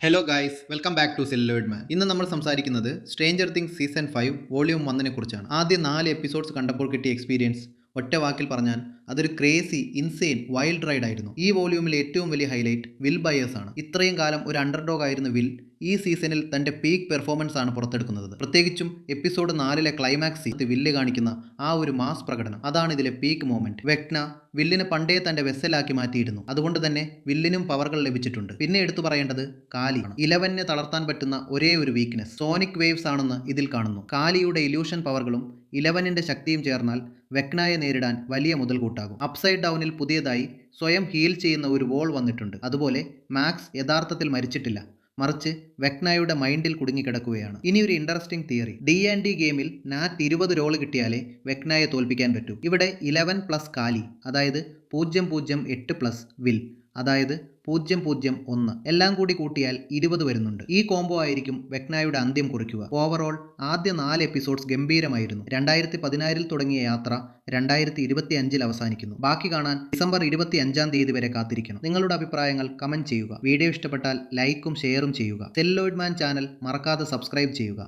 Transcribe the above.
Hello guys, welcome back to celloid man. ഇന്ന് നമ്മൾ സംസാരിക്കുന്നത് സ്ട്രേഞ്ചർ തിങ്സ് സീസൺ 5 വോളിയൂം 1 കുറിച്ചാണ്. ആദ്യ 4 എപ്പിസോഡ്സ് കണ്ടപ്പോൾ കിട്ടിയ എക്സ്പീരിയൻസ് ഒറ്റ വാക്കിൽ പറഞ്ഞാൽ അതൊരു ക്രേസി, ഇൻസെയിൻ, വൈൽഡ് റൈഡ് ആയിരുന്നു. ഈ വോളിയൂമിലെ ഏറ്റവും വലിയ ഹൈലൈറ്റ് വിൽ ബയേഴ്സ് ആണ്. ഇത്രയും കാലം ഒരു അണ്ടർഡോഗ് ആയിരുന്ന വിൽ ഈ സീസണിൽ തന്റെ പീക്ക് പെർഫോമൻസ് ആണ് പുറത്തെടുക്കുന്നത്. പ്രത്യേകിച്ചും എപ്പിസോഡ് 4 ക്ലൈമാക്സ് വില്ല് കാണിക്കുന്ന ആ ഒരു മാസ് പ്രകടനം, അതാണ് ഇതിലെ പീക്ക് മൊമെന്റ്. വെക്ന വില്ലിനെ പണ്ടേ തന്റെ വെസലാക്കി മാറ്റിയിരുന്നു. അതുകൊണ്ട് തന്നെ വില്ലിനും പവറുകൾ ലഭിച്ചിട്ടുണ്ട്. പിന്നെ എടുത്തു പറയേണ്ടത് കാലി ആണ്. 11നെ തളർത്താൻ പറ്റുന്ന ഒരേ ഒരു വീക്ക്നെസ് സോണിക് വേവ്സ് ആണെന്ന് ഇതിൽ കാണുന്നു. കാലിയുടെ ഇല്യൂഷൻ പവറുകളും 11ന്റെ ശക്തിയും ചേർന്നാൽ വെക്നായെ നേരിടാൻ വലിയ മുതൽകൂട്ടാകും. അപ്സൈഡ് ഡൗണിൽ പുതിയതായി സ്വയം ഹീൽ ചെയ്യുന്ന ഒരു വോൾ വന്നിട്ടുണ്ട്. അതുപോലെ മാക്സ് യഥാർത്ഥത്തിൽ മരിച്ചിട്ടില്ല, മറിച്ച് വെക്നായുടെ മൈൻഡിൽ കുടുങ്ങിക്കിടക്കുകയാണ്. ഇനി ഒരു ഇൻട്രസ്റ്റിംഗ് തിയറി. D&D ഗെയിമിൽ നാറ്റ് 20 റോള് കിട്ടിയാലേ വെക്നായെ തോൽപ്പിക്കാൻ പറ്റൂ. ഇവിടെ 11 പ്ലസ് കാലി, അതായത് 008 പ്ലസ് വിൽ, അതായത് 001, എല്ലാം കൂടി കൂട്ടിയാൽ 20 വരുന്നുണ്ട്. ഈ കോംബോ ആയിരിക്കും വെക്നായുടെ അന്ത്യം കുറിക്കുക. ഓവറോൾ ആദ്യ 4 എപ്പിസോഡ്സ് ഗംഭീരമായിരുന്നു. 2016 തുടങ്ങിയ യാത്ര 2025 അവസാനിക്കുന്നു. ബാക്കി കാണാൻ ഡിസംബർ 25 വരെ കാത്തിരിക്കണം. നിങ്ങളുടെ അഭിപ്രായങ്ങൾ കമന്റ് ചെയ്യുക. വീഡിയോ ഇഷ്ടപ്പെട്ടാൽ ലൈക്കും ഷെയറും ചെയ്യുക. സെല്ലോയിഡ് മാൻ ചാനൽ മറക്കാതെ സബ്സ്ക്രൈബ് ചെയ്യുക.